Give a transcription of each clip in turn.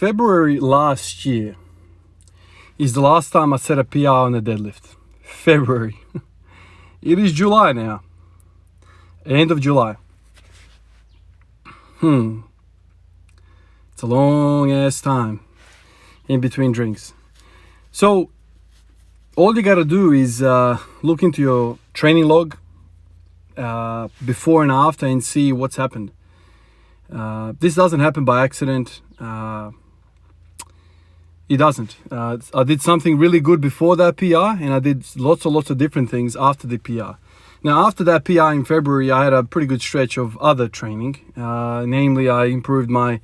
February last year is the last time I set a PR on the deadlift. February. It is July now. End of July. It's a long ass time in between drinks. So all you gotta do is look into your training log before and after and see what's happened. This doesn't happen by accident. It doesn't. I did something really good before that PR, and I did lots of different things after the PR. Now, after that PR in February, I had a pretty good stretch of other training. Namely, I improved my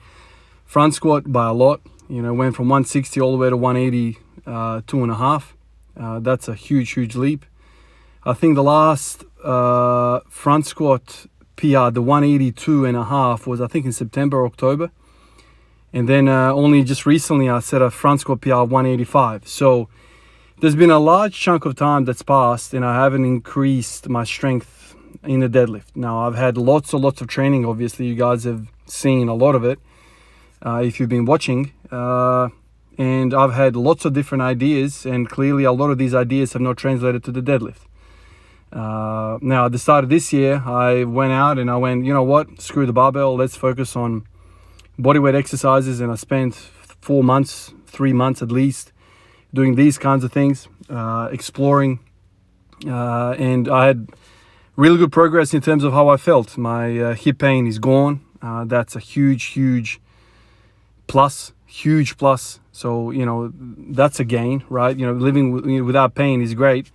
front squat by a lot. Went from 160 all the way to 180, 2.5. That's a huge leap. I think the last front squat PR, the 182.5, was I think in September or October. And then only just recently I set a front squat PR 185. So there's been a large chunk of time that's passed and I haven't increased my strength in the deadlift. Now I've had lots of training. Obviously you guys have seen a lot of it if you've been watching. And I've had lots of different ideas, and clearly a lot of these ideas have not translated to the deadlift. Now at the start of this year, I went out and I went, you know what, screw the barbell, let's focus on bodyweight exercises. And I spent 3 months at least, doing these kinds of things, exploring. And I had really good progress in terms of how I felt. My hip pain is gone. That's a huge plus, huge plus. So, that's a gain, right? Living without pain is great.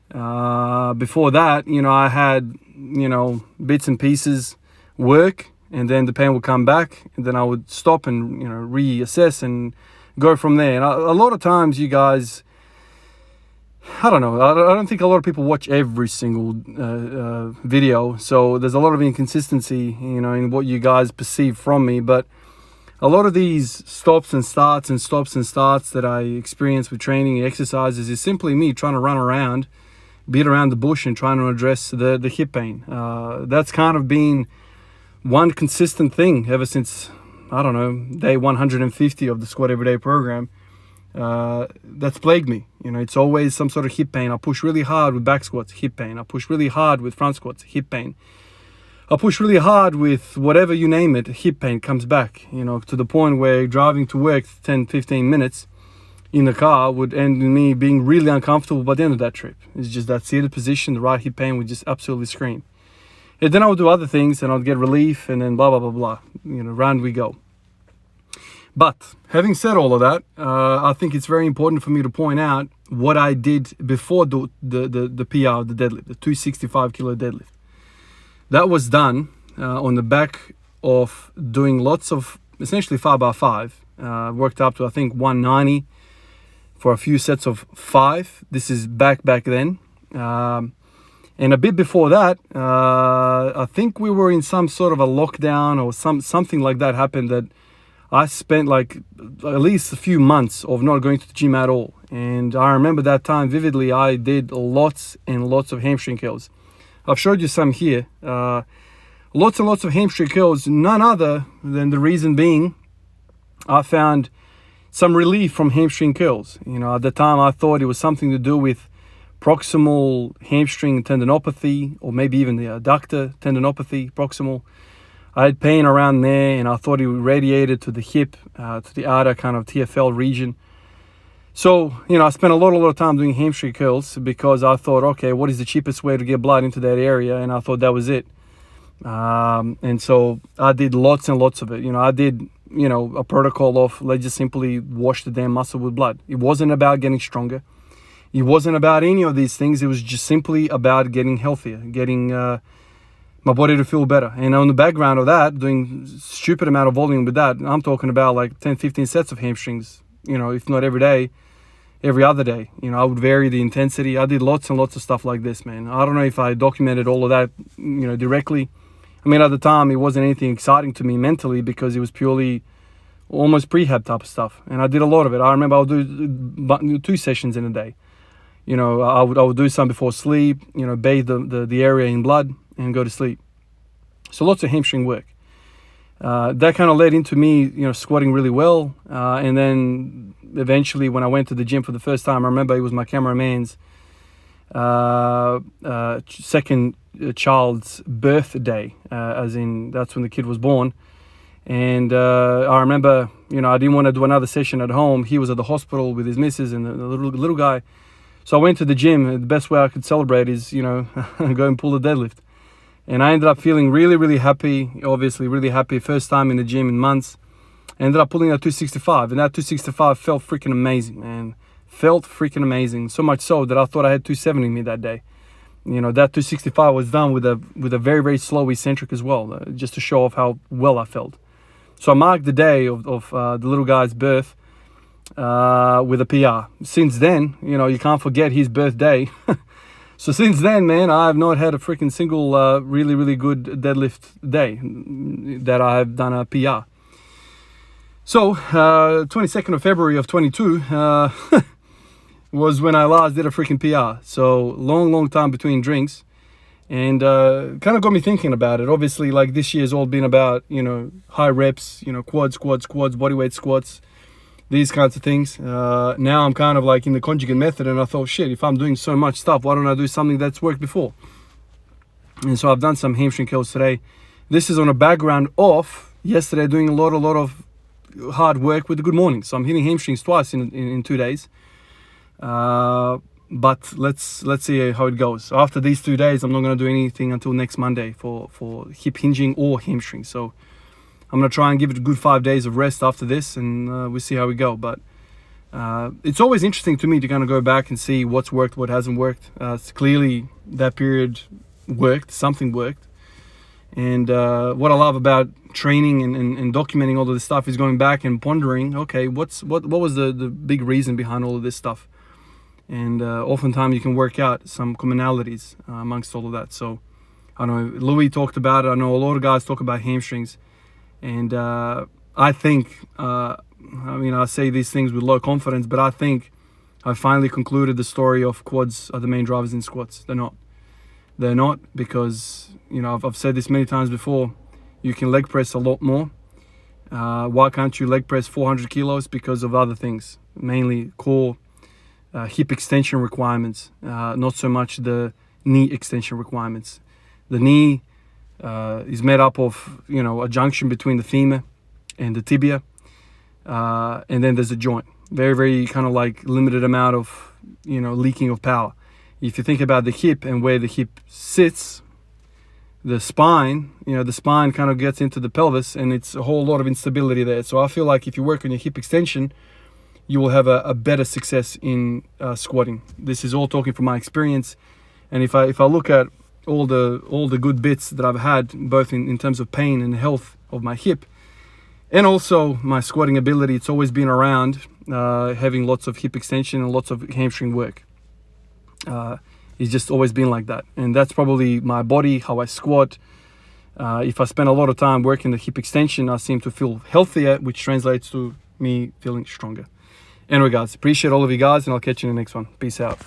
Before that, I had, bits and pieces work, and then the pain would come back, and then I would stop and, reassess and go from there. And a lot of times you guys, I don't know, I don't think a lot of people watch every single video. So there's a lot of inconsistency, in what you guys perceive from me. But a lot of these stops and starts that I experience with training and exercises is simply me trying to run around, beat around the bush and trying to address the hip pain. That's kind of been one consistent thing ever since, I don't know, day 150 of the Squat Everyday program. That's plagued me. It's always some sort of hip pain. I push really hard with back squats, hip pain. I push really hard with front squats, hip pain. I push really hard with whatever you name it, hip pain comes back, to the point where driving to work 10-15 minutes in the car would end in me being really uncomfortable by the end of that trip. It's just that seated position, the right hip pain would just absolutely scream. And then I would do other things and I'd get relief, and then blah. Round we go. But having said all of that, I think it's very important for me to point out what I did before the PR, the deadlift, the 265 kilo deadlift. That was done on the back of doing lots of essentially 5x5. Worked up to I think 190 for a few sets of 5. This is back then. And a bit before that, I think we were in some sort of a lockdown or something like that happened, that I spent like at least a few months of not going to the gym at all. And I remember that time vividly. I did lots and lots of hamstring curls. I've showed you some here. Lots and lots of hamstring curls, none other than the reason being I found some relief from hamstring curls. At the time I thought it was something to do with proximal hamstring tendinopathy, or maybe even the adductor tendinopathy, proximal. I had pain around there, and I thought it radiated to the hip, to the outer kind of TFL region. So, I spent a lot of time doing hamstring curls because I thought, okay, what is the cheapest way to get blood into that area? And I thought that was it. And so I did lots and lots of it. I did, a protocol of let's just simply wash the damn muscle with blood. It wasn't about getting stronger. It wasn't about any of these things. It was just simply about getting healthier, getting my body to feel better. And on the background of that, doing stupid amount of volume with that, I'm talking about like 10-15 sets of hamstrings, if not every day, every other day. I would vary the intensity. I did lots and lots of stuff like this, man. I don't know if I documented all of that, directly. I mean, at the time, it wasn't anything exciting to me mentally because it was purely almost prehab type of stuff. And I did a lot of it. I remember I would do 2 sessions in a day. I would do some before sleep, bathe the area in blood and go to sleep. So lots of hamstring work. that kind of led into me, squatting really well. And then eventually when I went to the gym for the first time, I remember it was my cameraman's second child's birthday, as in that's when the kid was born. And I remember, I didn't want to do another session at home. He was at the hospital with his missus and the little guy. So I went to the gym. The best way I could celebrate is, go and pull the deadlift. And I ended up feeling really, really happy, obviously really happy. First time in the gym in months. I ended up pulling that 265. And that 265 felt freaking amazing, man. Felt freaking amazing. So much so that I thought I had 270 in me that day. That 265 was done with a very, very slow eccentric as well, just to show off how well I felt. So I marked the day of the little guy's birth with a PR. Since then, you can't forget his birthday. So since then, man, I have not had a freaking single really, really good deadlift day that I have done a PR. So 22nd of February of 22 was when I last did a freaking PR. So long time between drinks. And kind of got me thinking about it. Obviously, like this year's all been about, high reps, quads, bodyweight squats, these kinds of things. Now I'm kind of like in the conjugate method, and I thought, shit, if I'm doing so much stuff, why don't I do something that's worked before? And so I've done some hamstring curls today. This is on a background of yesterday doing a lot of hard work with the good morning. So I'm hitting hamstrings twice in 2 days. But let's see how it goes. So after these 2 days, I'm not going to do anything until next Monday for hip hinging or hamstring. So I'm going to try and give it a good 5 days of rest after this, and we'll see how we go. But it's always interesting to me to kind of go back and see what's worked, what hasn't worked. Clearly that period worked, something worked. And what I love about training and documenting all of this stuff is going back and pondering, okay, what was the big reason behind all of this stuff? And oftentimes you can work out some commonalities amongst all of that. So I know Louis talked about it. I know a lot of guys talk about hamstrings. And I think, I say these things with low confidence, but I think I finally concluded the story of quads are the main drivers in squats. They're not. They're not, because, I've said this many times before, you can leg press a lot more. Why can't you leg press 400 kilos? Because of other things, mainly core, hip extension requirements, not so much the knee extension requirements. The knee is made up of, a junction between the femur and the tibia, and then there's a joint. Very, very kind of like limited amount of, leaking of power. If you think about the hip and where the hip sits, the spine, the spine kind of gets into the pelvis, and it's a whole lot of instability there. So I feel like if you work on your hip extension, you will have a better success in squatting. This is all talking from my experience. And if I look at all the good bits that I've had, both in terms of pain and health of my hip, and also my squatting ability, it's always been around having lots of hip extension and lots of hamstring work. It's just always been like that. And that's probably my body, how I squat. If I spend a lot of time working the hip extension, I seem to feel healthier, which translates to me feeling stronger. Anyway, guys, appreciate all of you guys, and I'll catch you in the next one. Peace out.